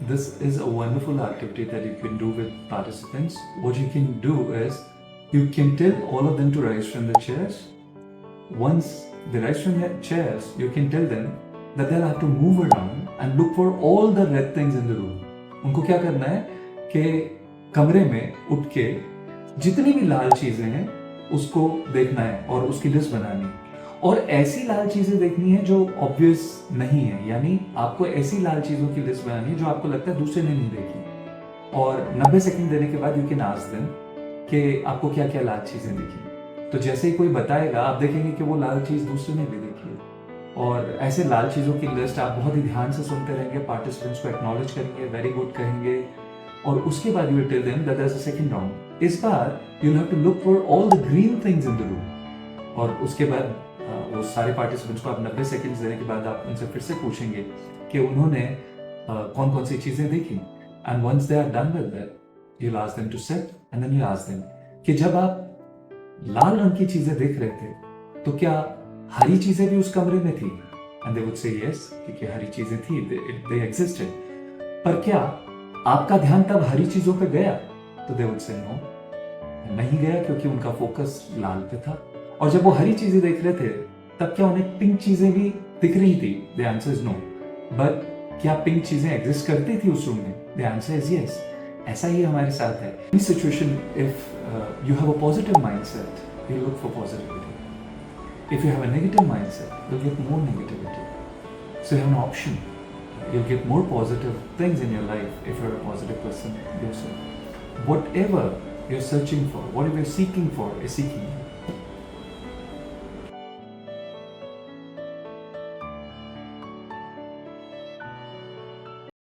This is a wonderful activity that you can do with participants. What you can do is you can tell all of them to rise from the chairs. Once they rise from their chairs, you can tell them that they'll have to move around and look for all the red things in the room. उनको क्या करना है कि कमरे में उठ के जितनी भी लाल चीजें हैं उसको देखना है और उसकी लिस्ट बनानी है, और ऐसी लाल चीजें देखनी है जो ऑब्वियस नहीं है, यानी आपको ऐसी लाल चीजों की लिस्ट बनानी है जो आपको लगता है दूसरे ने नहीं देखी, और 90 सेकंड देने के बाद यू कैन आस्क देम कि आपको क्या क्या लाल चीजें दिखी। तो जैसे ही कोई बताएगा आप देखेंगे कि वो लाल चीज दूसरे ने भी देखी है, और ऐसे लाल चीजों की लिस्ट आप बहुत ही ध्यान से सुनते रहेंगे, पार्टिसिपेंट्स को एक्नॉलेज करेंगे, वेरी गुड कहेंगे, और उसके बाद you will tell them that there is a second round. इस बार you will have to look for all the green things in the room, और उसके बाद वो सारे पार्टिसिपेंट्स को आप 90 सेकंड्स देने के बाद आप उनसे फिर से पूछेंगे कि उन्होंने कौन कौन सी चीजें देखी, and once they are done with that you will ask them to sit and then you ask them कि जब आप लाल रंग की चीजें देख रहे थे तो क्या हरी चीजें भी उस कमरे में थी, and they would say yes, क्योंकि हरी चीजें थी, दे एग्जिस्टेड, पर क्या आपका ध्यान तब हरी चीजों पे गया, तो दे वुड से नो, नहीं गया, क्योंकि उनका फोकस लाल पे था। और जब वो हरी चीजें देख रहे थे तब क्या उन्हें पिंक चीजें भी दिख रही थी, the answer is no, but क्या पिंक चीजें एग्जिस्ट करती थी उस रूम में, द आंसर इज यस। ऐसा ही हमारे साथ है। In situation if you have a positive mindset you look for positivity, if you have a negative mindset, you'll get more negativity. So you have an option. You'll get more positive things in your life if you're a positive person yourself. Whatever you're searching for, whatever you're seeking for is seeking you.